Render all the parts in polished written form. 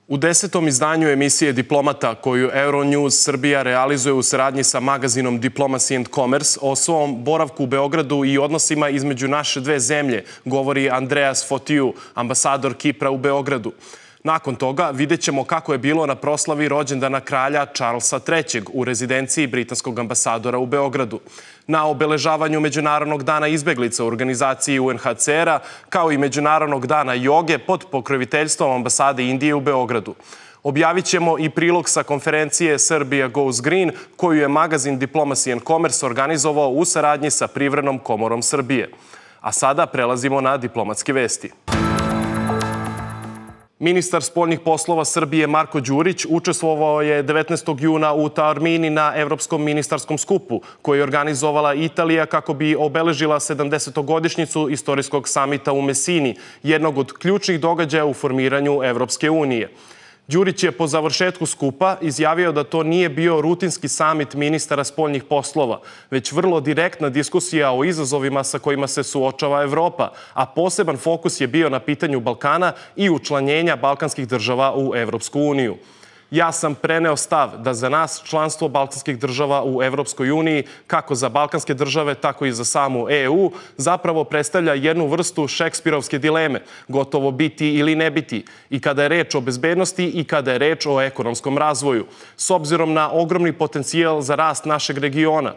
U 10. izdanju emisije Diplomata, koju Euronews Srbija realizuje u saradnji sa magazinom Diplomacy and Commerce, o svom boravku u Beogradu i odnosima između naše dve zemlje, govori Andreas Fotiu, ambasador Kipra u Beogradu. Nakon toga videćemo kako je bilo na proslavi rođendana kralja Čarsla III u rezidenciji britanskog ambasadora u Beogradu, na obeležavanju Međunarodnog dana izbeglica u organizaciji UNHCR-a, kao i Međunarodnog dana joge pod pokroviteljstvom ambasade Indije u Beogradu. Objavit ćemo i prilog sa konferencije Serbia Goes Green, koju je magazin Diplomacy and Commerce organizovao u saradnji sa Privrednom komorom Srbije. A sada prelazimo na diplomatske vesti. Ministar spoljnih poslova Srbije Marko Đurić učestvovao je 19. juna u Taormini na Evropskom ministarskom skupu, koji je organizovala Italija kako bi obeležila 70-godišnjicu istorijskog samita u Mesini, jednog od ključnih događaja u formiranju Evropske unije. Đurić je po završetku skupa izjavio da to nije bio rutinski samit ministara spoljnih poslova, već vrlo direktna diskusija o izazovima sa kojima se suočava Evropa, a poseban fokus je bio na pitanju Balkana i učlanjenja balkanskih država u Evropsku uniju. Ja sam preneo stav da za nas članstvo balkanskih država u Evropskoj uniji, kako za balkanske države, tako i za samu EU, zapravo predstavlja jednu vrstu šekspirovske dileme, gotovo biti ili ne biti, i kada je reč o bezbednosti i kada je reč o ekonomskom razvoju, s obzirom na ogromni potencijal za rast našeg regiona.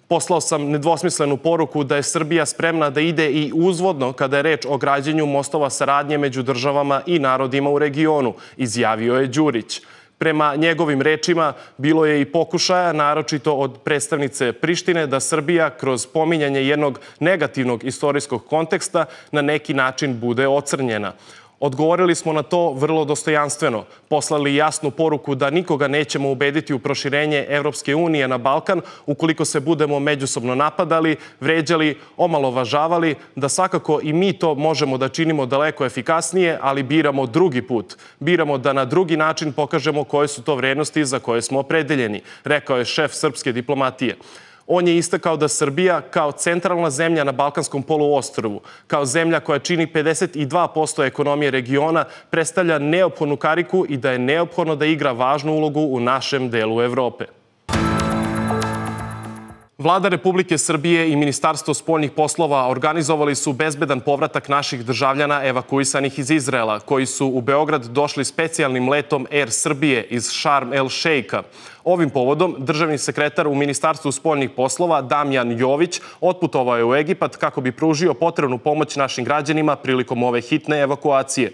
Poslao sam nedvosmislenu poruku da je Srbija spremna da ide i uzvodno kada je reč o građenju mostova saradnje među državama i narodima u regionu, izjavio je Đurić. Prema njegovim rečima, bilo je i pokušaja, naročito od predstavnice Prištine, da Srbija kroz pominjanje jednog negativnog istorijskog konteksta na neki način bude ocrnjena. Odgovorili smo na to vrlo dostojanstveno, poslali jasnu poruku da nikoga nećemo ubediti u proširenje Evropske unije na Balkan ukoliko se budemo međusobno napadali, vređali, omalovažavali, da svakako i mi to možemo da činimo daleko efikasnije, ali biramo drugi put. Biramo da na drugi način pokažemo koje su to vrednosti za koje smo opredeljeni, rekao je šef srpske diplomatije. On je istakao da Srbija, kao centralna zemlja na Balkanskom poluostrvu, kao zemlja koja čini 52% ekonomije regiona, predstavlja neophodnu kariku i da je neophodno da igra važnu ulogu u našem delu Evrope. Vlada Republike Srbije i Ministarstvo spoljnih poslova organizovali su bezbedan povratak naših državljana evakuisanih iz Izraela, koji su u Beograd došli specijalnim letom Air Srbije iz Šarm el Šeika. Ovim povodom državni sekretar u Ministarstvu spoljnih poslova Damjan Jović otputovao je u Egipat kako bi pružio potrebnu pomoć našim građanima prilikom ove hitne evakuacije.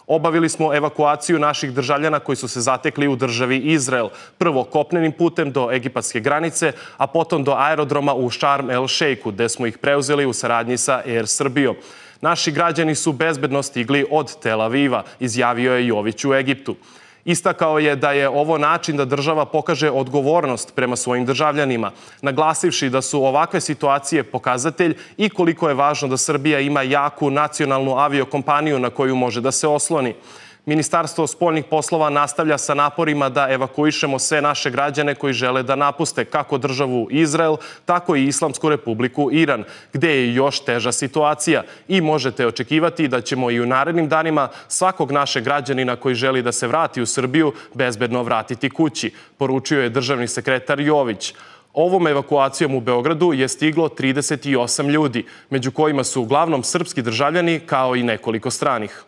Obavili smo evakuaciju naših državljana koji su se zatekli u državi Izrael, prvo kopnenim putem do egipatske granice, a potom do aerodroma u Šarm el Šeiku, gde smo ih preuzeli u saradnji sa Air Srbijom. Naši građani su bezbedno stigli od Tel Aviva, izjavio je Jović u Egiptu. Istakao je da je ovo način da država pokaže odgovornost prema svojim državljanima, naglasivši da su ovakve situacije pokazatelj i koliko je važno da Srbija ima jaku nacionalnu aviokompaniju na koju može da se osloni. Ministarstvo spoljnih poslova nastavlja sa naporima da evakuišemo sve naše građane koji žele da napuste kako državu Izrael, tako i Islamsku republiku Iran, gde je još teža situacija i možete očekivati da ćemo i u narednim danima svakog našeg građanina koji želi da se vrati u Srbiju bezbedno vratiti kući, poručio je državni sekretar Jović. Ovom evakuacijom u Beogradu je stiglo 38 ljudi, među kojima su uglavnom srpski državljani kao i nekoliko stranih.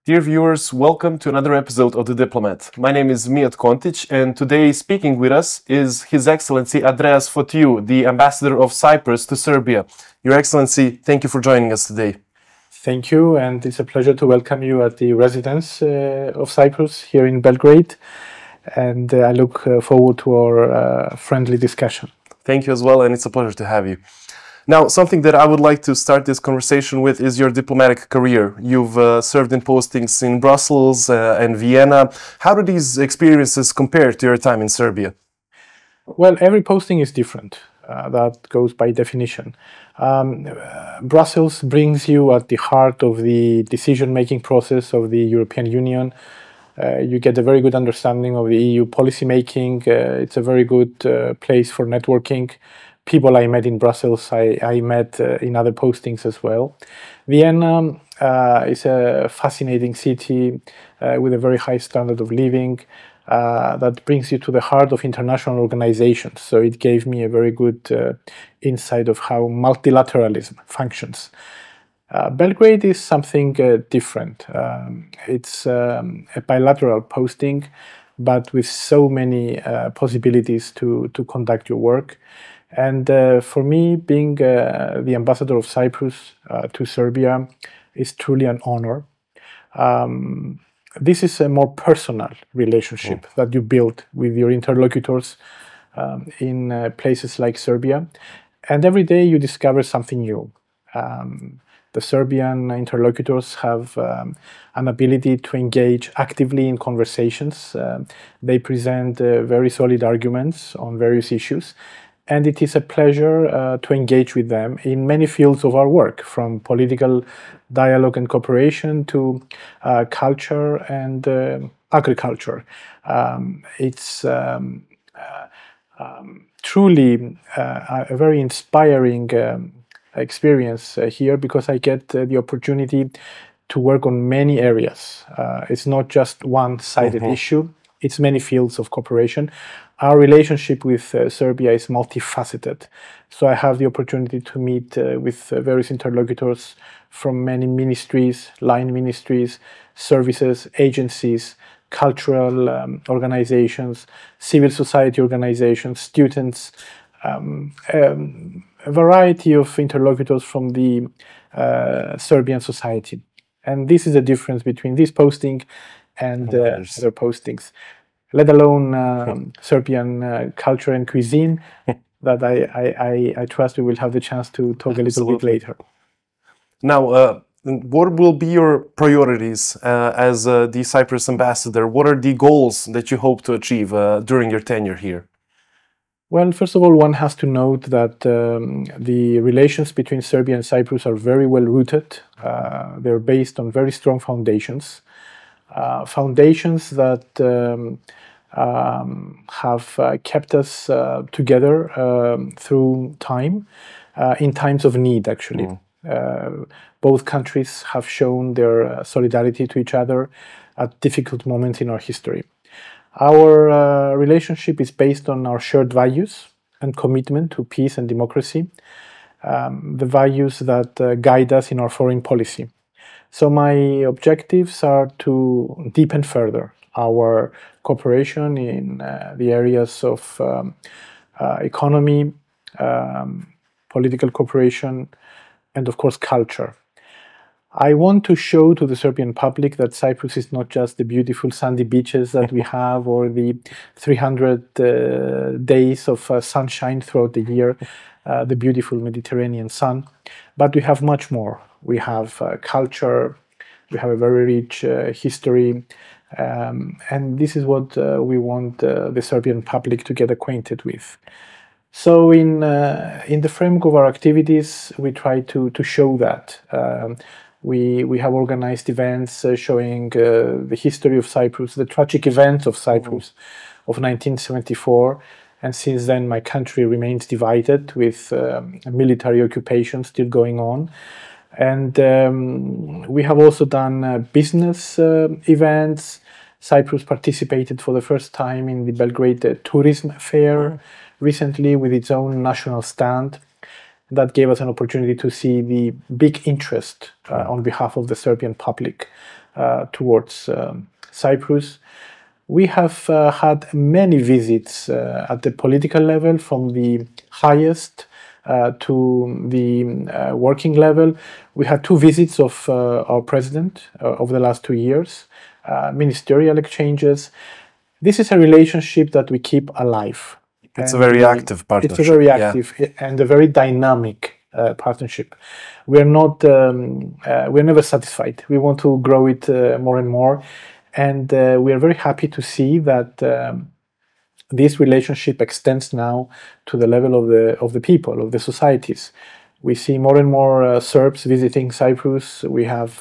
Dear viewers, welcome to another episode of The Diplomat. My name is Mijat Kontić, and today speaking with us is His Excellency Andreas Fotiu, the Ambassador of Cyprus to Serbia. Your Excellency, thank you for joining us today. Thank you, and it's a pleasure to welcome you at the residence of Cyprus here in Belgrade, and I look forward to our friendly discussion. Thank you as well, and it's a pleasure to have you. Now, something that I would like to start this conversation with is your diplomatic career. You've served in postings in Brussels and Vienna. How do these experiences compare to your time in Serbia? Well, every posting is different. That goes by definition. Brussels brings you at the heart of the decision-making process of the European Union. You get a very good understanding of the EU policy-making. It's a very good place for networking. People I met in Brussels, I met in other postings as well. Vienna, It's a fascinating city with a very high standard of living that brings you to the heart of international organizations. So it gave me a very good insight of how multilateralism functions. Belgrade is something different. It's a bilateral posting, but with so many possibilities to conduct your work. And for me, being the ambassador of Cyprus to Serbia is truly an honor. This is a more personal relationship that you build with your interlocutors in places like Serbia. And every day you discover something new. The Serbian interlocutors have an ability to engage actively in conversations. They present very solid arguments on various issues. And it is a pleasure to engage with them in many fields of our work, from political dialogue and cooperation to culture and agriculture. It's truly a very inspiring experience here, because I get the opportunity to work on many areas. It's not just one-sided issue, it's many fields of cooperation. Our relationship with Serbia is multifaceted. So I have the opportunity to meet with various interlocutors from many ministries, line ministries, services, agencies, cultural organizations, civil society organizations, students, a variety of interlocutors from the Serbian society. And this is the difference between this posting and other postings, let alone Serbian culture and cuisine that I trust we will have the chance to talk a little bit later. Now, what will be your priorities as the Cyprus ambassador? What are the goals that you hope to achieve during your tenure here? Well, first of all, one has to note that the relations between Serbia and Cyprus are very well rooted. They're based on very strong foundations. Foundations that have kept us together through time, in times of need, actually. Both countries have shown their solidarity to each other at difficult moments in our history. Our relationship is based on our shared values and commitment to peace and democracy, the values that guide us in our foreign policy. So my objectives are to deepen further our cooperation in the areas of economy, political cooperation, and of course culture. I want to show to the Serbian public that Cyprus is not just the beautiful sandy beaches that we have, or the 300 days of sunshine throughout the year, the beautiful Mediterranean sun, but we have much more. We have culture, we have a very rich history, and this is what we want the Serbian public to get acquainted with. So in the framework of our activities, we try to show that. We have organized events showing the history of Cyprus, the tragic events of Cyprus of 1974, and since then my country remains divided with military occupation still going on. And we have also done business events. Cyprus participated for the first time in the Belgrade Tourism Fair recently with its own national stand. That gave us an opportunity to see the big interest on behalf of the Serbian public towards Cyprus. We have had many visits at the political level, from the highest to the working level. We had 2 visits of our president over the last 2 years, ministerial exchanges. This is a relationship that we keep alive. It's a very active partnership. It's a very active and a very dynamic partnership. We're not, we're never satisfied. We want to grow it more and more. And we are very happy to see that this relationship extends now to the level of the people, of the societies. We see more and more Serbs visiting Cyprus. We have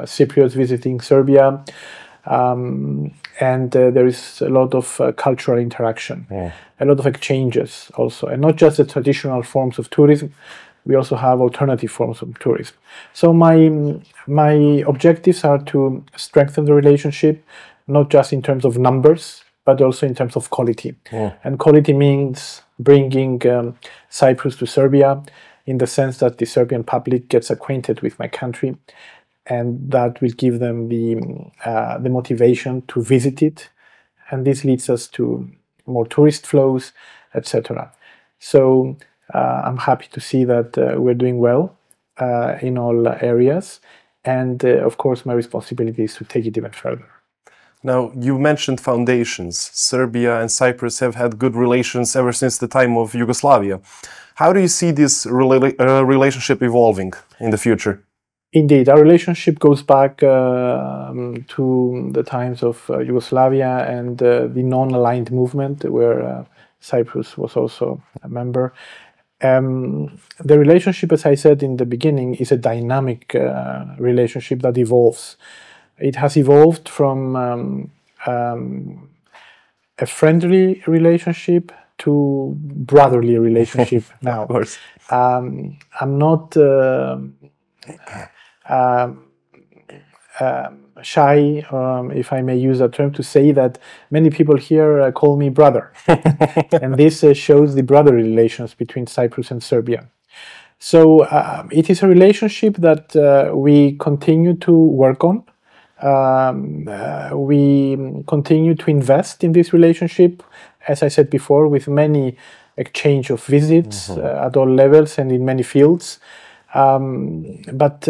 Cypriots visiting Serbia. And there is a lot of cultural interaction, a lot of exchanges also, and not just the traditional forms of tourism, we also have alternative forms of tourism. So my objectives are to strengthen the relationship, not just in terms of numbers, but also in terms of quality. And quality means bringing Cyprus to Serbia, in the sense that the Serbian public gets acquainted with my country, and that will give them the motivation to visit it, and this leads us to more tourist flows, etc. So I'm happy to see that we're doing well in all areas, and of course my responsibility is to take it even further. Now, you mentioned foundations. Serbia and Cyprus have had good relations ever since the time of Yugoslavia. How do you see this relationship evolving in the future? Indeed, our relationship goes back to the times of Yugoslavia and the non-aligned movement, where Cyprus was also a member. The relationship, as I said in the beginning, is a dynamic relationship that evolves. It has evolved from a friendly relationship to brotherly relationship now. Of course. I'm not shy, if I may use that term, to say that many people here call me brother. And this shows the brotherly relations between Cyprus and Serbia. So it is a relationship that we continue to work on. We continue to invest in this relationship, as I said before, with many exchange of visits at all levels and in many fields. But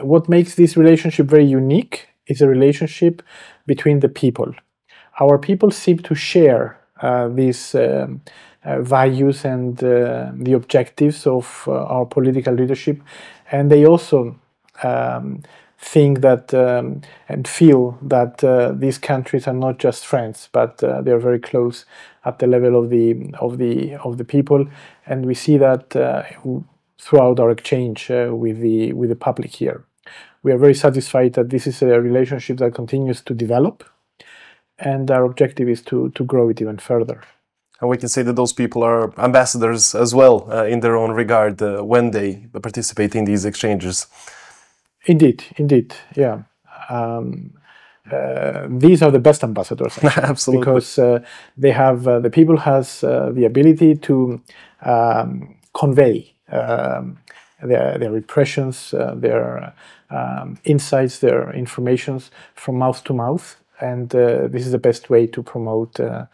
what makes this relationship very unique is a relationship between the people. Our people seem to share these values and the objectives of our political leadership, and they also think that and feel that these countries are not just friends, but they are very close at the level of the people, and we see that throughout our exchange with the public here. We are very satisfied that this is a relationship that continues to develop, and our objective is to grow it even further. And we can say that those people are ambassadors as well in their own regard when they participate in these exchanges. Indeed, yeah. These are the best ambassadors, actually, absolutely, because they have the people has the ability to convey their impressions, their insights, their informations from mouth to mouth, and this is the best way to promote a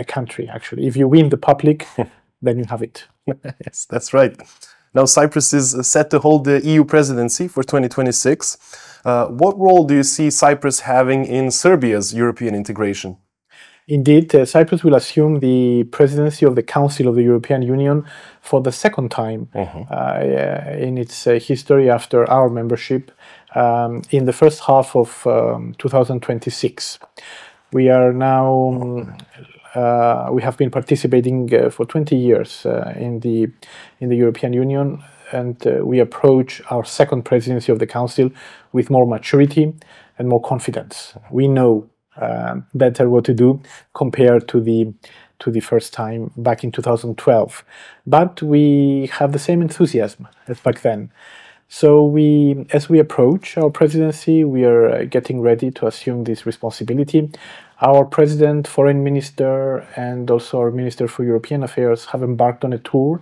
country. Actually, if you win the public, then you have it. Yes, that's right. Now, Cyprus is set to hold the EU presidency for 2026. What role do you see Cyprus having in Serbia's European integration? Indeed, Cyprus will assume the presidency of the Council of the European Union for the second time in its history after our membership in the first half of 2026. We are now we have been participating for 20 years in the European Union, and we approach our second presidency of the Council with more maturity and more confidence. We know better what to do compared to the first time back in 2012, but we have the same enthusiasm as back then. So as we approach our presidency, we are getting ready to assume this responsibility. Our president, foreign minister, and also our minister for European affairs have embarked on a tour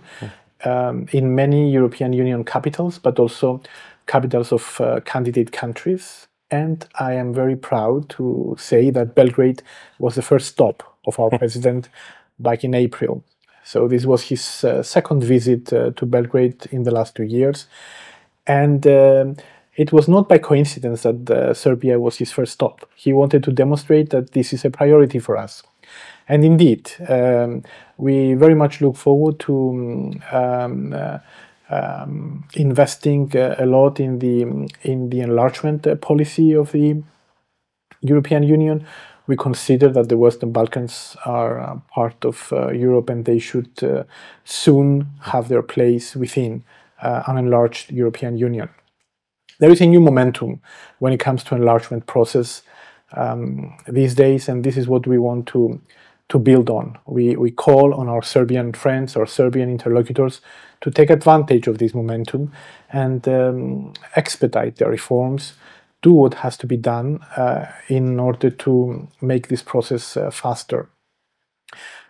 in many European Union capitals, but also capitals of candidate countries. And I am very proud to say that Belgrade was the first stop of our president back in April. So this was his second visit to Belgrade in the last 2 years. And it was not by coincidence that Serbia was his first stop. He wanted to demonstrate that this is a priority for us. And indeed, we very much look forward to investing a lot in the enlargement policy of the European Union. We consider that the Western Balkans are part of Europe, and they should soon have their place within an enlarged European Union. There is a new momentum when it comes to enlargement process these days, and this is what we want to to build on. We call on our Serbian friends, our Serbian interlocutors, to take advantage of this momentum and expedite the reforms, do what has to be done in order to make this process faster.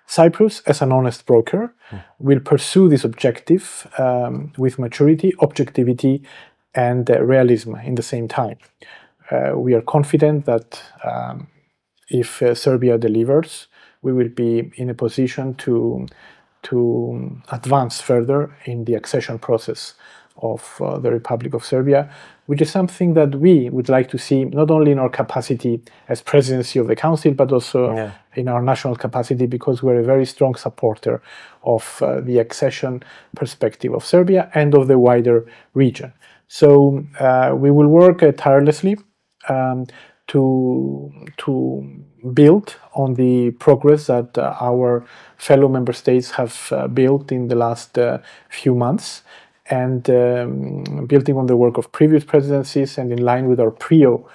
Cyprus, as an honest broker, will pursue this objective with maturity, objectivity, and realism in the same time. We are confident that if Serbia delivers, we will be in a position to advance further in the accession process of the Republic of Serbia, which is something that we would like to see not only in our capacity as presidency of the Council, but also in our national capacity, because we're a very strong supporter of the accession perspective of Serbia and of the wider region. So we will work tirelessly to build on the progress that our fellow member states have built in the last few months, and building on the work of previous presidencies and in line with our trio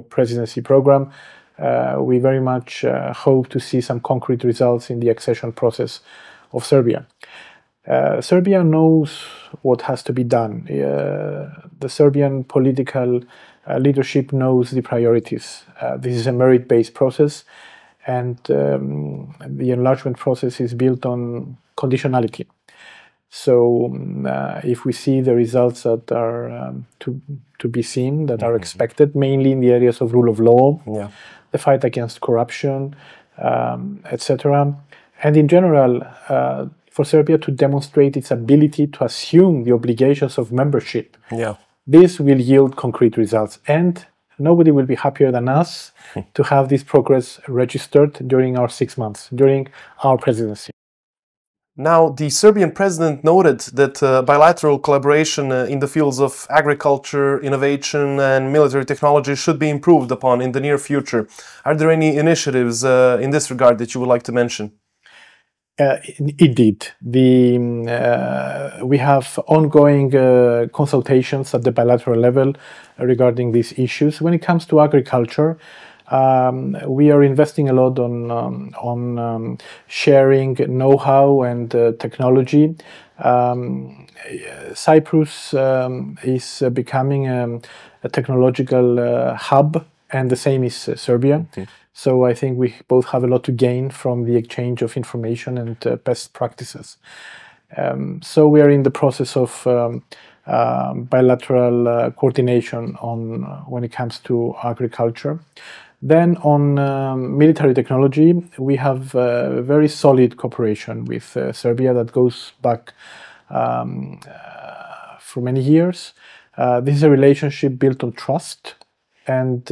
presidency program, we very much hope to see some concrete results in the accession process of Serbia. Serbia knows what has to be done. The Serbian political leadership knows the priorities. This is a merit-based process, and the enlargement process is built on conditionality. So if we see the results that are to be seen, that are expected, mainly in the areas of rule of law, the fight against corruption, etc., and in general, for Serbia to demonstrate its ability to assume the obligations of membership, this will yield concrete results. And nobody will be happier than us to have this progress registered during our 6 months, during our presidency. Now, the Serbian president noted that bilateral collaboration in the fields of agriculture, innovation, and military technology should be improved upon in the near future. Are there any initiatives in this regard that you would like to mention? Indeed. We have ongoing consultations at the bilateral level regarding these issues. When it comes to agriculture, we are investing a lot on sharing know-how and technology. Cyprus is becoming a technological hub, and the same is Serbia. So I think we both have a lot to gain from the exchange of information and best practices. So we are in the process of bilateral coordination when it comes to agriculture. Then on military technology, we have very solid cooperation with Serbia that goes back for many years. This is a relationship built on trust, and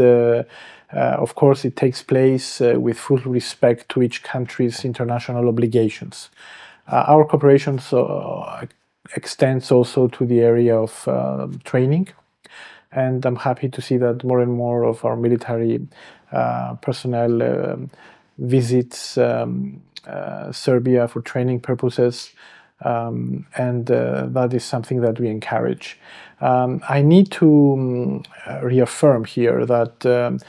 of course it takes place with full respect to each country's international obligations. Our cooperation extends also to the area of training, and I'm happy to see that more and more of our military personnel visits Serbia for training purposes, and that is something that we encourage. I need to reaffirm here that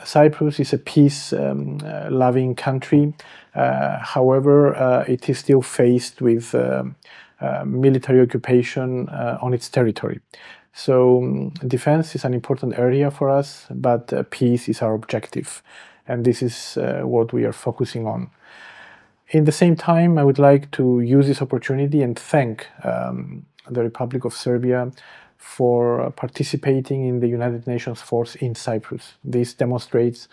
Cyprus is a peace-loving country. However, it is still faced with military occupation on its territory. So defense is an important area for us, but peace is our objective, and this is what we are focusing on. In the same time, I would like to use this opportunity and thank the Republic of Serbia for participating in the United Nations force in Cyprus. This demonstrates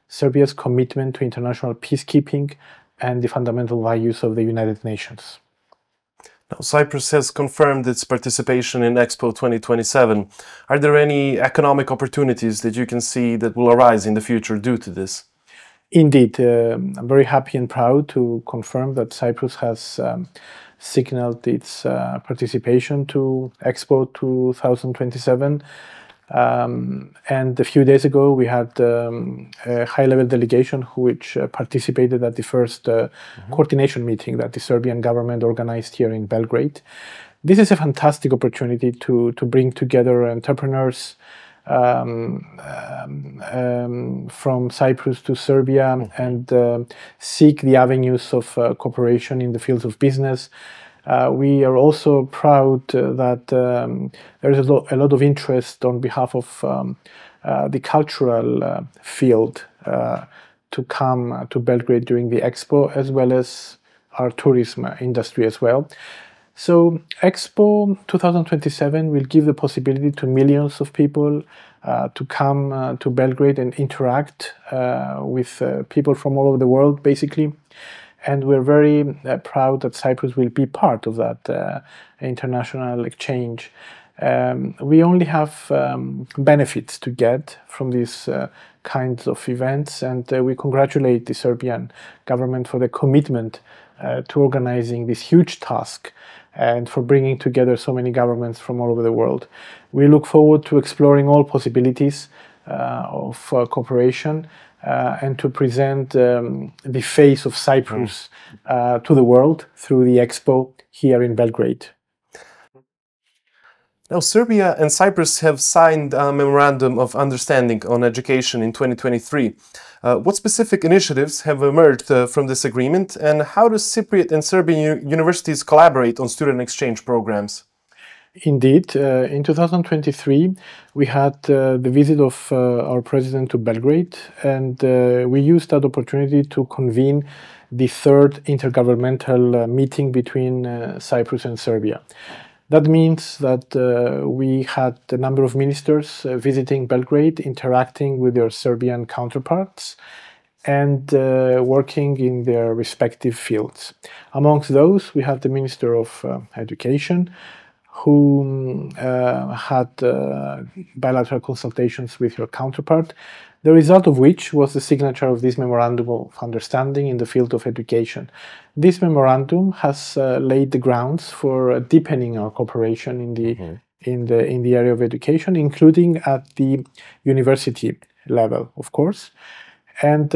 Serbia's commitment to international peacekeeping and the fundamental values of the United Nations. Now, Cyprus has confirmed its participation in Expo 2027. Are there any economic opportunities that you can see that will arise in the future due to this? Indeed, I'm very happy and proud to confirm that Cyprus has signaled its participation to Expo 2027. And a few days ago, we had a high-level delegation which participated at the first coordination meeting that the Serbian government organized here in Belgrade. This is a fantastic opportunity to bring together entrepreneurs, from Cyprus to Serbia and seek the avenues of cooperation in the fields of business. We are also proud that there is a lot of interest on behalf of the cultural field to come to Belgrade during the Expo, as well as our tourism industry as well. So Expo 2027 will give the possibility to millions of people to come to Belgrade and interact with people from all over the world, basically. And we're very proud that Cyprus will be part of that international exchange. We only have benefits to get from these kinds of events, and we congratulate the Serbian government for the commitment to organizing this huge task and for bringing together so many governments from all over the world. We look forward to exploring all possibilities of cooperation and to present the face of Cyprus to the world through the Expo here in Belgrade. Now, Serbia and Cyprus have signed a memorandum of understanding on education in 2023. What specific initiatives have emerged from this agreement, and how do Cypriot and Serbian universities collaborate on student exchange programs? Indeed, in 2023 we had the visit of our president to Belgrade, and we used that opportunity to convene the third intergovernmental meeting between Cyprus and Serbia. That means that we had a number of ministers visiting Belgrade, interacting with their Serbian counterparts, and working in their respective fields. Amongst those, we have the Minister of Education, who had bilateral consultations with your counterpart, the result of which was the signature of this memorandum of understanding in the field of education. This memorandum has laid the grounds for deepening our cooperation in the area of education, including at the university level, of course. And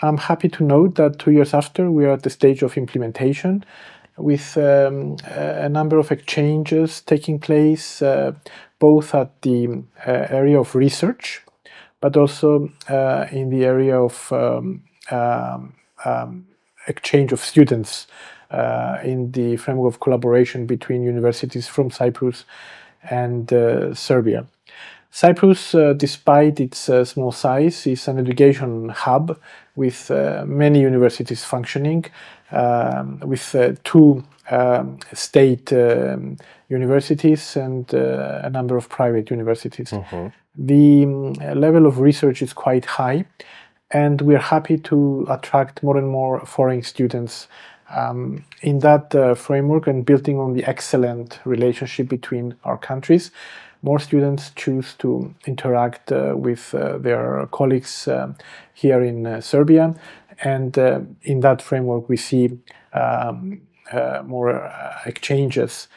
I'm happy to note that 2 years after, we are at the stage of implementation, with a number of exchanges taking place both at the area of research, but also in the area of exchange of students in the framework of collaboration between universities from Cyprus and Serbia. Cyprus, despite its small size, is an education hub with many universities functioning, with two state universities and a number of private universities. The level of research is quite high, and we are happy to attract more and more foreign students in that framework, and building on the excellent relationship between our countries. More students choose to interact with their colleagues here in Serbia, and in that framework we see more exchanges.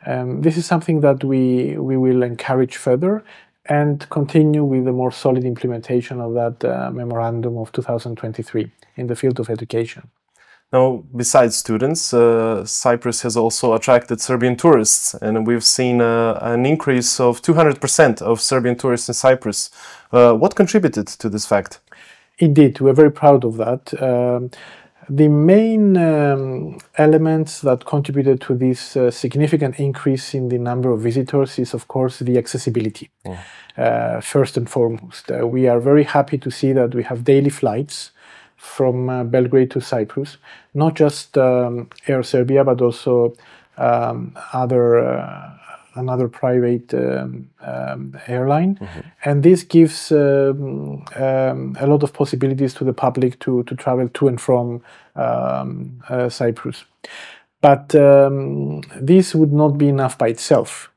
This is something that we will encourage further and continue with a more solid implementation of that memorandum of 2023 in the field of education. Now, besides students, Cyprus has also attracted Serbian tourists, and we've seen an increase of 200% of Serbian tourists in Cyprus. What contributed to this fact? Indeed, we're very proud of that. The main elements that contributed to this significant increase in the number of visitors is, of course, the accessibility. First and foremost, we are very happy to see that we have daily flights from Belgrade to Cyprus, not just Air Serbia, but also another private airline. And this gives a lot of possibilities to the public to travel to and from Cyprus. But this would not be enough by itself.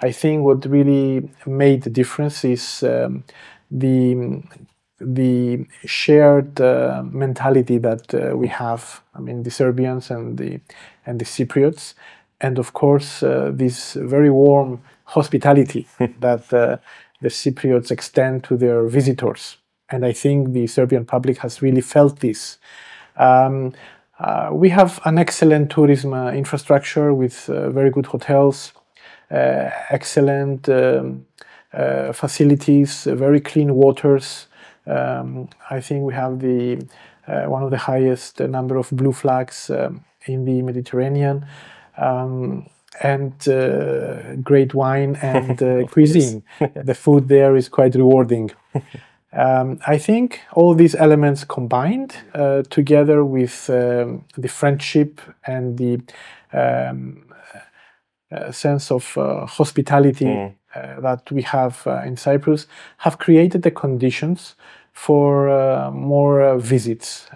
I think what really made the difference is the shared mentality that we have. I mean, the Serbians and the Cypriots, and of course this very warm hospitality that the Cypriots extend to their visitors. And I think the Serbian public has really felt this. We have an excellent tourism infrastructure with very good hotels, excellent facilities, very clean waters. I think we have one of the highest number of blue flags in the Mediterranean, and great wine and cuisine. The food there is quite rewarding. I think all these elements combined, together with the friendship and the sense of hospitality that we have in Cyprus, have created the conditions for more visits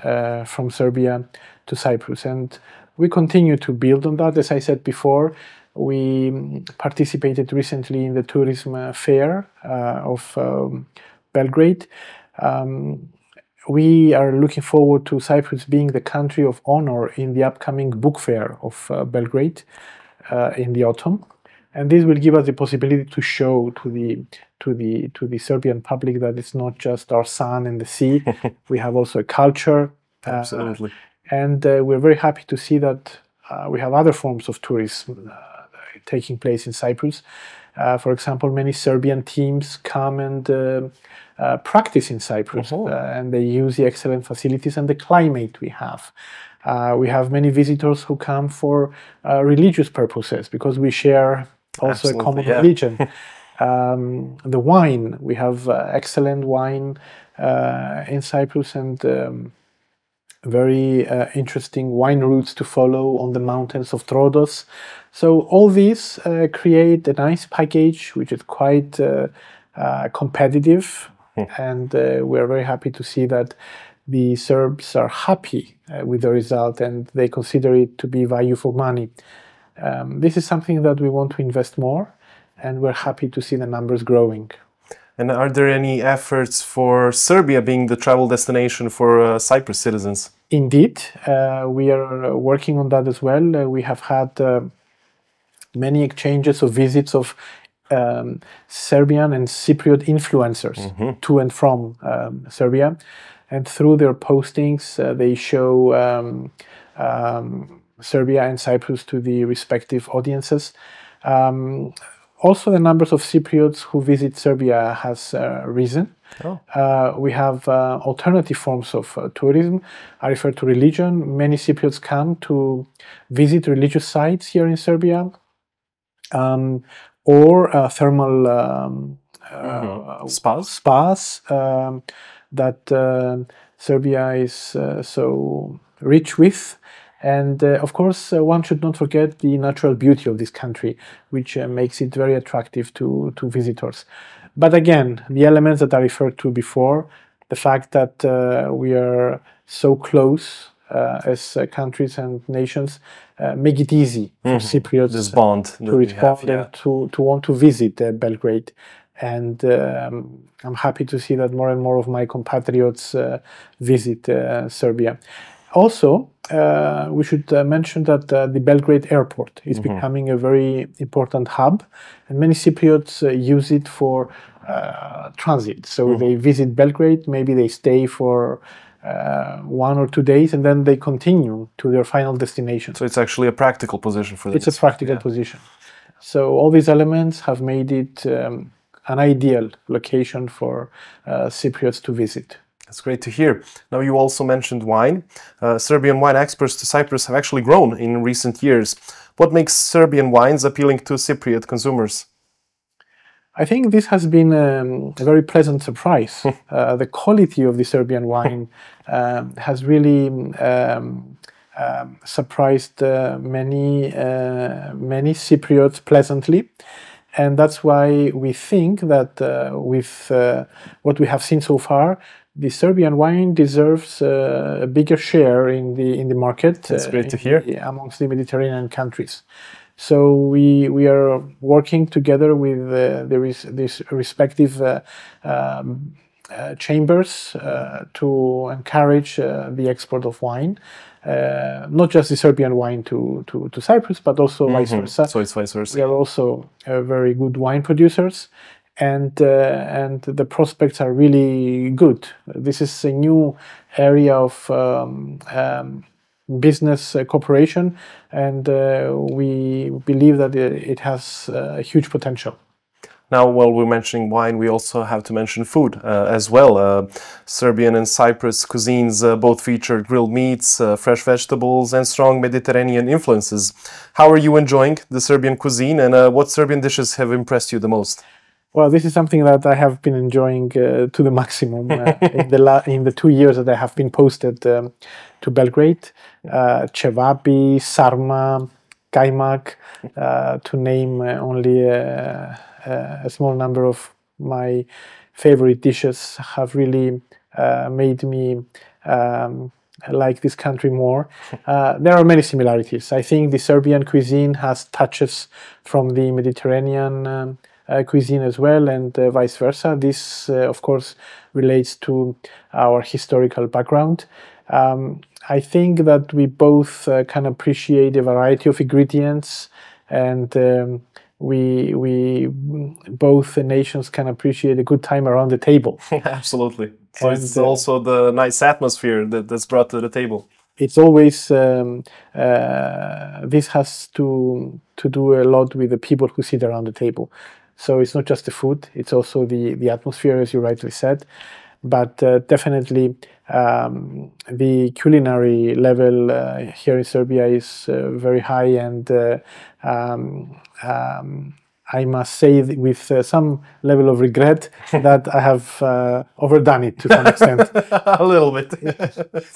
from Serbia to Cyprus. And we continue to build on that. As I said before, we participated recently in the tourism fair of Belgrade. We are looking forward to Cyprus being the country of honor in the upcoming book fair of Belgrade in the autumn. And this will give us the possibility to show to the Serbian public that it's not just our sun and the sea. We have also a culture. Absolutely. And we're very happy to see that we have other forms of tourism taking place in Cyprus. For example, many Serbian teams come and practice in Cyprus, and they use the excellent facilities and the climate we have. We have many visitors who come for religious purposes because we share also a common religion. The wine, we have excellent wine in Cyprus, and very interesting wine routes to follow on the mountains of Troodos. So all these create a nice package which is quite competitive, and we're very happy to see that the Serbs are happy with the result and they consider it to be value for money. This is something that we want to invest more, and we're happy to see the numbers growing. And are there any efforts for Serbia being the travel destination for Cyprus citizens? Indeed, we are working on that as well. We have had many exchanges of visits of Serbian and Cypriot influencers to and from Serbia. And through their postings, they show Serbia and Cyprus to the respective audiences. Also, the numbers of Cypriots who visit Serbia has risen. We have alternative forms of tourism. I refer to religion. Many Cypriots come to visit religious sites here in Serbia, or thermal spas that Serbia is so rich with. And of course, one should not forget the natural beauty of this country, which makes it very attractive to visitors. But again, the elements that I referred to before, the fact that we are so close as countries and nations, make it easy for Cypriots this bond to respond and to want to visit Belgrade. And I'm happy to see that more and more of my compatriots visit Serbia. Also, we should mention that the Belgrade airport is becoming a very important hub, and many Cypriots use it for transit. So they visit Belgrade, maybe they stay for 1 or 2 days, and then they continue to their final destination. So it's actually a practical position for them. It's a practical position. So all these elements have made it an ideal location for Cypriots to visit. That's great to hear. Now, you also mentioned wine. Serbian wine exports to Cyprus have actually grown in recent years. What makes Serbian wines appealing to Cypriot consumers? I think this has been a very pleasant surprise. The quality of the Serbian wine has really surprised many Cypriots pleasantly. And that's why we think that with what we have seen so far, the Serbian wine deserves a bigger share in the market. That's great to hear. Amongst the Mediterranean countries. So we are working together with these respective chambers to encourage the export of wine. Not just the Serbian wine to Cyprus, but also vice versa. So it's vice versa. We are also very good wine producers, and the prospects are really good. This is a new area of business cooperation, and we believe that it has a huge potential. Now, while we're mentioning wine, we also have to mention food as well. Serbian and Cyprus cuisines both feature grilled meats, fresh vegetables, and strong Mediterranean influences. How are you enjoying the Serbian cuisine, and what Serbian dishes have impressed you the most? Well, this is something that I have been enjoying to the maximum in the 2 years that I have been posted to Belgrade. Cevapi, sarma, kajmak, to name only a small number of my favorite dishes, have really made me like this country more. There are many similarities. I think the Serbian cuisine has touches from the Mediterranean cuisine as well, and vice versa. This, of course, relates to our historical background. I think that we both can appreciate a variety of ingredients, and we both nations can appreciate a good time around the table. Absolutely. So it's also the nice atmosphere that's brought to the table. It's always this has to do a lot with the people who sit around the table. So it's not just the food; it's also the atmosphere, as you rightly said. But definitely, the culinary level here in Serbia is very high, and I must say with some level of regret that I have overdone it to some extent. A little bit.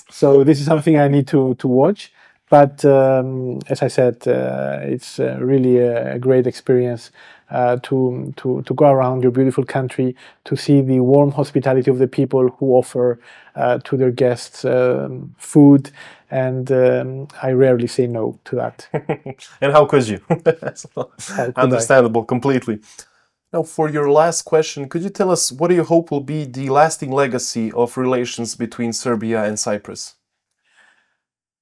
So this is something I need to watch. But as I said, it's really a great experience to go around your beautiful country, to see the warm hospitality of the people who offer to their guests food, and I rarely say no to that. And how could you? Understandable completely. Now, for your last question, could you tell us what do you hope will be the lasting legacy of relations between Serbia and Cyprus?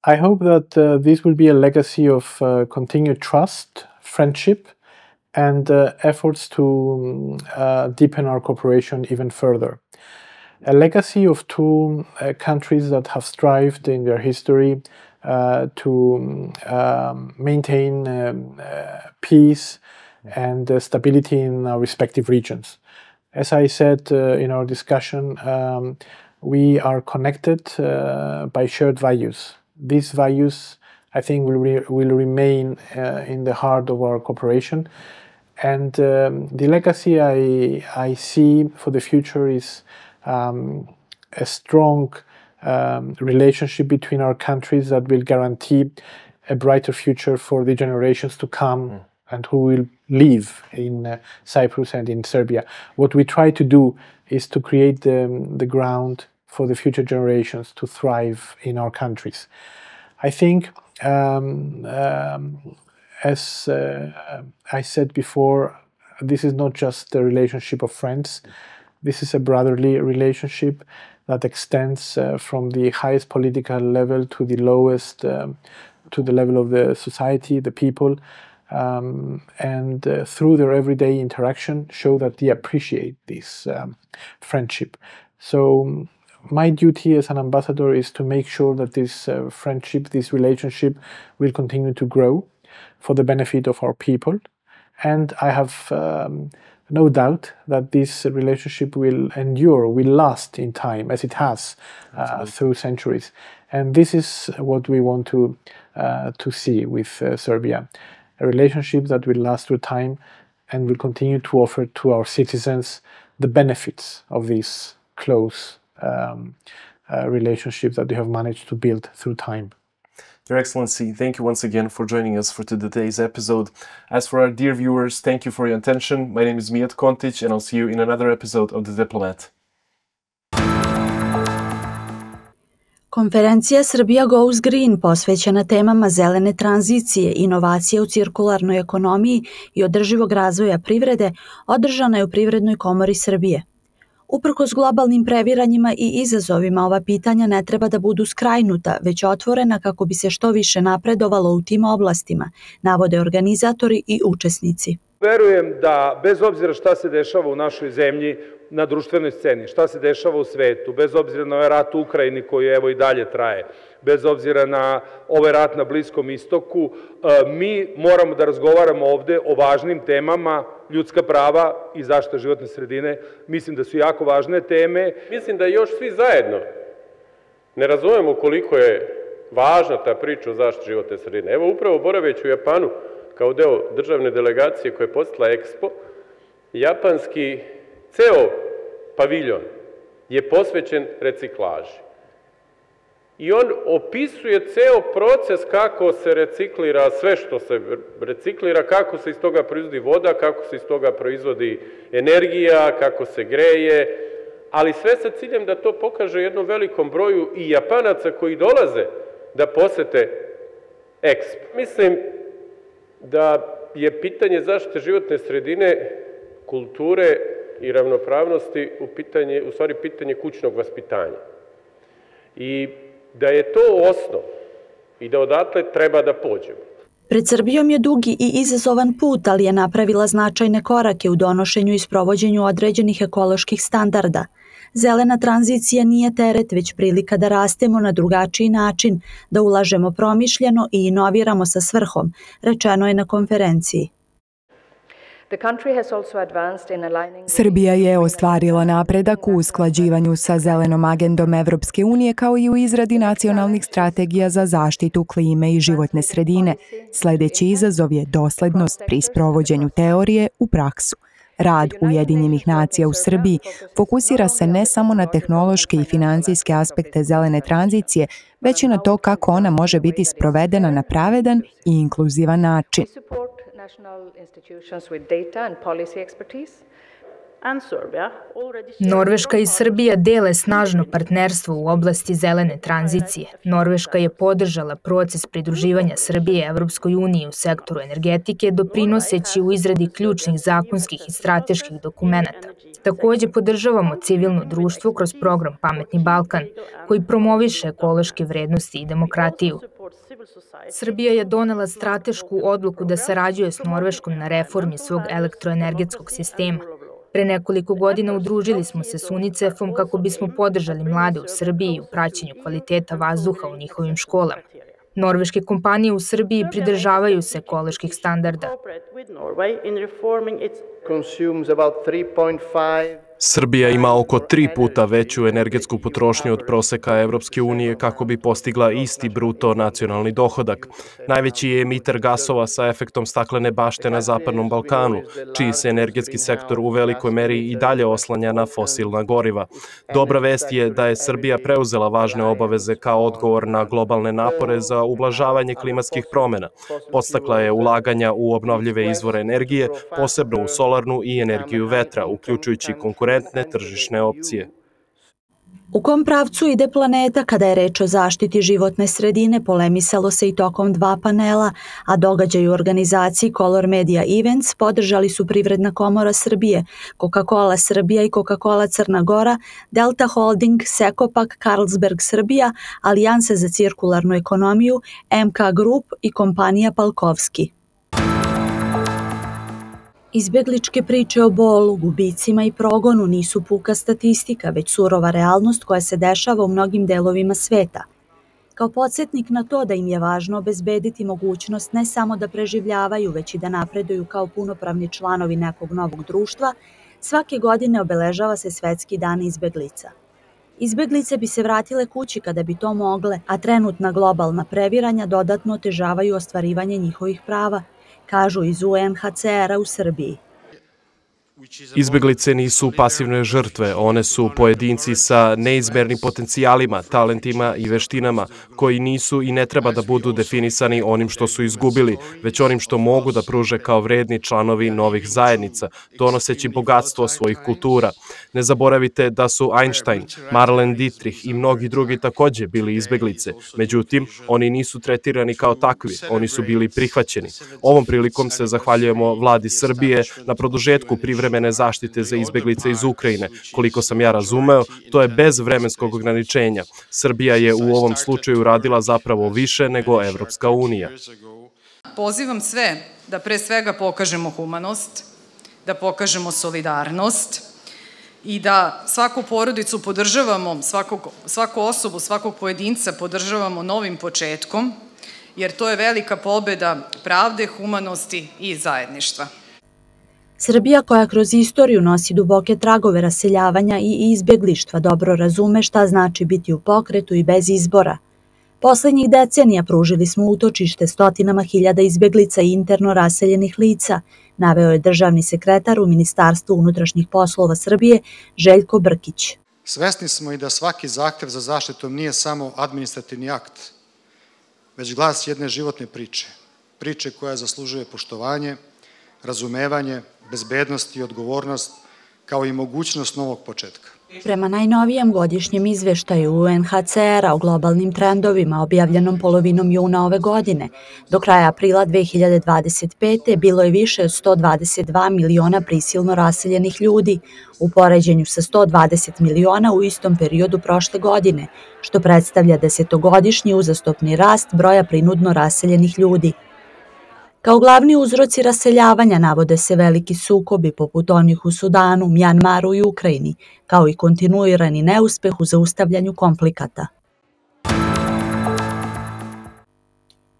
I hope that this will be a legacy of continued trust, friendship, and efforts to deepen our cooperation even further. A legacy of two countries that have strived in their history to maintain peace and stability in our respective regions. As I said in our discussion, we are connected by shared values. These values, I think, will remain in the heart of our cooperation. And the legacy I see for the future is a strong relationship between our countries that will guarantee a brighter future for the generations to come and who will live in Cyprus and in Serbia. What we try to do is to create the ground for the future generations to thrive in our countries. I think, as I said before, this is not just a relationship of friends. This is a brotherly relationship that extends from the highest political level to the lowest, to the level of the society, the people, and through their everyday interaction show that they appreciate this friendship. So my duty as an ambassador is to make sure that this friendship, this relationship will continue to grow for the benefit of our people. And I have no doubt that this relationship will endure, will last in time, as it has through centuries. And this is what we want to see with Serbia. A relationship that will last through time and will continue to offer to our citizens the benefits of this close relationship that we have managed to build through time. Your Excellency, thank you once again for joining us for today's episode. As for our dear viewers, thank you for your attention. My name is Mijat Kontić, and I'll see you in another episode of The Diplomat. Konferencija Serbia Goes Green posvećena temama zelene tranzicije, inovacije u cirkularnoj ekonomiji i održivog razvoja privrede održana je u Privrednoj komori Srbije. Uprkos globalnim previranjima i izazovima, ova pitanja ne treba da budu skrajnuta, već otvorena kako bi se što više napredovalo u tim oblastima, navode organizatori i učesnici. Verujem da bez obzira šta se dešava u našoj zemlji, na društvenoj sceni, šta se dešava u svetu, bez obzira na ovaj rat u Ukrajini koji evo i dalje traje, bez obzira na ovaj rat na Bliskom istoku, mi moramo da razgovaramo ovde o važnim temama, ljudska prava i zaštita životne sredine. Mislim da su jako važne teme. Mislim da još svi zajedno ne razumemo koliko je važna ta priča o zaštiti životne sredine. Evo upravo boraveći u Japanu kao deo državne delegacije koja je posjetila Expo, japanski ceo paviljon je posvećen reciklaži. I on opisuje ceo proces kako se reciklira sve što se reciklira, kako se iz toga proizvodi voda, kako se iz toga proizvodi energija, kako se greje, ali sve sa ciljem da to pokaže jednom velikom broju i Japanaca koji dolaze da posete Expo. Mislim da je pitanje zaštite životne sredine, kulture i ravnopravnosti u stvari pitanje kućnog vaspitanja. I da je to osnov i da odatle treba da pođemo. Pred Srbijom je dugi i izazovan put, ali je napravila značajne korake u donošenju i sprovođenju određenih ekoloških standarda. Zelena tranzicija nije teret, već prilika da rastemo na drugačiji način, da ulažemo promišljeno i inoviramo sa svrhom, rečeno je na konferenciji. Srbija je ostvarila napredak u usklađivanju sa zelenom agendom Evropske unije kao i u izradi nacionalnih strategija za zaštitu klime i životne sredine. Sljedeći izazov je doslednost pri sprovođenju teorije u praksu. Rad Ujedinjenih nacija u Srbiji fokusira se ne samo na tehnološke i financijske aspekte zelene tranzicije, već i na to kako ona može biti sprovedena na pravedan i inkluzivan način. Norveška i Srbija dele snažno partnerstvo u oblasti zelene tranzicije. Norveška je podržala proces pridruživanja Srbije Evropskoj uniji u sektoru energetike, doprinoseći u izradi ključnih zakonskih i strateških dokumenata. Također podržavamo civilno društvo kroz program Pametni Balkan, koji promoviše ekološke vrednosti i demokratiju. Srbija je donela stratešku odluku da sarađuje s Norveškom na reformi svog elektroenergetskog sistema. Pre nekoliko godina udružili smo se s UNICEF-om kako bismo podržali mlade u Srbiji u praćenju kvaliteta vazduha u njihovim školama. Norveške kompanije u Srbiji pridržavaju se ekoloških standarda. Srbija ima oko 3 puta veću energetsku potrošnju od proseka Evropske unije kako bi postigla isti bruto nacionalni dohodak. Najveći je emiter gasova sa efektom staklene bašte na Zapadnom Balkanu, čiji se energetski sektor u velikoj meri i dalje oslanja na fosilna goriva. Dobra vest je da je Srbija preuzela važne obaveze kao odgovor na globalne napore za ublažavanje klimatskih promjena. Podstakla je ulaganja u obnovljive izvore energije, posebno u solarnu i energiju vetra, uključujući konkurentne tržišne opcije. U kom pravcu ide planeta kada je reč o zaštiti životne sredine polemisalo se i tokom 2 panela, a događaj u organizaciji Color Media Events podržali su Privredna komora Srbije, Coca-Cola Srbija i Coca-Cola Crna Gora, Delta Holding, Sekopak, Carlsberg Srbija, Alijansa za cirkularnu ekonomiju, MK Group i kompanija Palkovski. Izbegličke priče o bolu, gubicima i progonu nisu puka statistika, već surova realnost koja se dešava u mnogim delovima sveta. Kao podsjetnik na to da im je važno obezbediti mogućnost ne samo da preživljavaju, već i da napreduju kao punopravni članovi nekog novog društva, svake godine obeležava se Svetski dan izbeglica. Izbeglice bi se vratile kući kada bi to mogle, a trenutna globalna previranja dodatno otežavaju ostvarivanje njihovih prava, kažu iz UNHCR-a u Srbiji. Izbeglice nisu pasivne žrtve, one su pojedinci sa neizmernim potencijalima, talentima i veštinama, koji nisu i ne treba da budu definisani onim što su izgubili, već onim što mogu da pruže kao vredni članovi novih zajednica, donoseći bogatstvo svojih kultura. Ne zaboravite da su Einstein, Marlene Dietrich i mnogi drugi takođe bili izbeglice. Međutim, oni nisu tretirani kao takvi, oni su bili prihvaćeni. Ovom prilikom se zahvaljujemo vladi Srbije na produžetku privremene zaštite za izbeglice iz Ukrajine. Koliko sam ja razumeo, to je bez vremenskog ograničenja. Srbija je u ovom slučaju radila zapravo više nego Evropska unija. Pozivam sve da pre svega pokažemo humanost, da pokažemo solidarnost i da svaku porodicu podržavamo, svaku osobu, svakog pojedinca podržavamo novim početkom, jer to je velika pobeda pravde, humanosti i zajedništva. Srbija, koja kroz istoriju nosi duboke tragove raseljavanja i izbjeglištva, dobro razume šta znači biti u pokretu i bez izbora. Poslednjih decenija pružili smo utočište stotinama hiljada izbjeglica i interno raseljenih lica, naveo je državni sekretar u Ministarstvu unutrašnjih poslova Srbije Željko Brkić. Svesni smo i da svaki zahtev za zaštitom nije samo administrativni akt, već glas jedne životne priče. Priče koja zaslužuje poštovanje, razumevanje, bezbednost i odgovornost, kao i mogućnost novog početka. Prema najnovijem godišnjem izveštaju UNHCR-a o globalnim trendovima objavljenom polovinom juna ove godine, do kraja aprila 2025. bilo je više od 122 miliona prisilno raseljenih ljudi, u poređenju sa 120 miliona u istom periodu prošle godine, što predstavlja desetogodišnji uzastopni rast broja prinudno raseljenih ljudi. Kao glavni uzroci raseljavanja navode se veliki sukobi poput onih u Sudanu, Mjanmaru i Ukrajini, kao i kontinuirani neuspeh u zaustavljanju konflikata.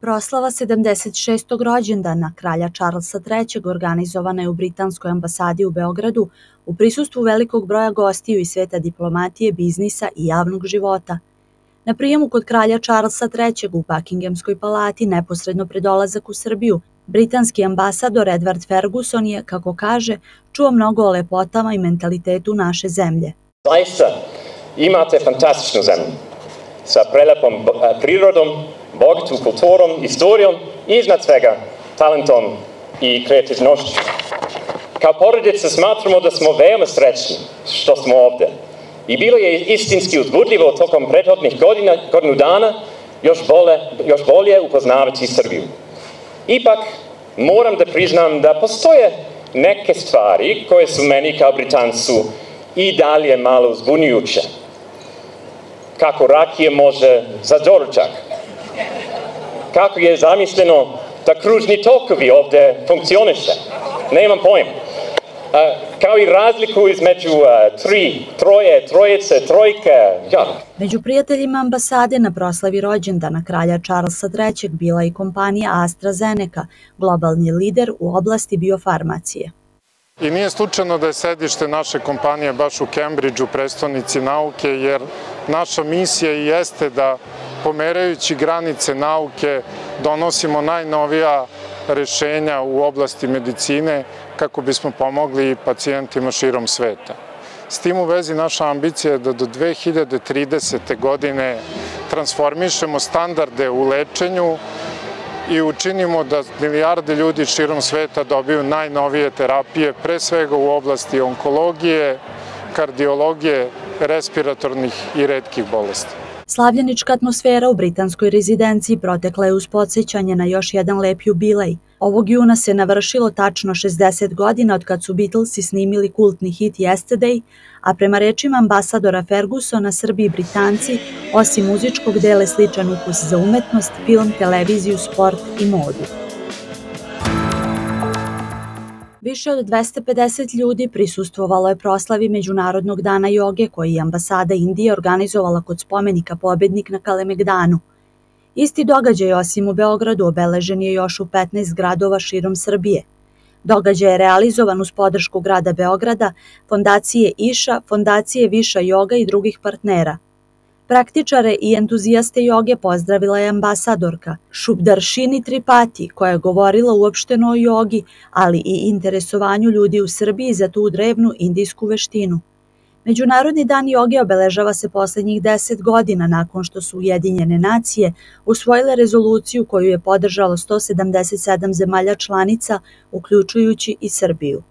Proslava 76. rođendana kralja Čarlsa III. Organizovana je u britanskoj ambasadi u Beogradu u prisustvu velikog broja gostiju iz sveta diplomatije, biznisa i javnog života. Na prijemu kod kralja Čarlsa III. U Buckinghamskoj palati, neposredno pred dolazak u Srbiju, britanski ambasador Edward Ferguson je, kako kaže, čuo mnogo o lepotama i mentalitetu naše zemlje. Zaista imate fantastičnu zemlju sa prelepom prirodom, bogatom kulturom, istorijom i iznad svega talentom i kreativnošću. Kao porodica smatramo da smo veoma srećni što smo ovde. I bilo je istinski uzbudljivo tokom prethodnih godinu dana još bolje upoznavati Srbiju. Ipak, moram da priznam da postoje neke stvari koje su meni kao Britancu i dalje malo uzbunjujuće. Kako rakije može za doručak? Kako je zamišljeno da kružni tokovi ovde funkcioniše? Nemam pojma. Kao i razliku između trojice, trojke. Među prijateljima ambasade na proslavi rođendana kralja Čarlsa III. Bila i kompanija AstraZeneca, globalni lider u oblasti biofarmacije. I nije slučajno da je sedište naše kompanije baš u Cambridgeu, prestonici nauke, jer naša misija i jeste da, pomerajući granice nauke, donosimo najnovija rešenja u oblasti medicine kako bismo pomogli pacijentima širom sveta. S tim u vezi naša ambicija je da do 2030. godine transformišemo standarde u lečenju i učinimo da milijarde ljudi širom sveta dobiju najnovije terapije, pre svega u oblasti onkologije, kardiologije, respiratornih i retkih bolesti. Slavljenička atmosfera u britanskoj rezidenciji protekla je uz podsjećanje na još jedan lep jubilej. Ovog juna se navršilo tačno 60 godina od kad su Beatlesi snimili kultni hit Yesterday, a prema rečima ambasadora Fergusona, Srbi i Britanci, osim muzičkog, dele sličan ukus za umetnost, film, televiziju, sport i modu. Više od 250 ljudi prisustvovalo je proslavi Međunarodnog dana joge koji je ambasada Indije organizovala kod spomenika Pobednik na Kalemegdanu. Isti događaj, osim u Beogradu, obeležen je još u 15 gradova širom Srbije. Događaj je realizovan uz podršku grada Beograda, fondacije Iša, fondacije Viša joga i drugih partnera. Praktičare i entuzijaste joge pozdravila je ambasadorka Šubdaršini Tripati, koja je govorila uopšteno o jogi, ali i interesovanju ljudi u Srbiji za tu drevnu indijsku veštinu. Međunarodni dan joge obeležava se poslednjih 10 godina nakon što su Ujedinjene nacije usvojile rezoluciju koju je podržalo 177 zemalja članica, uključujući i Srbiju.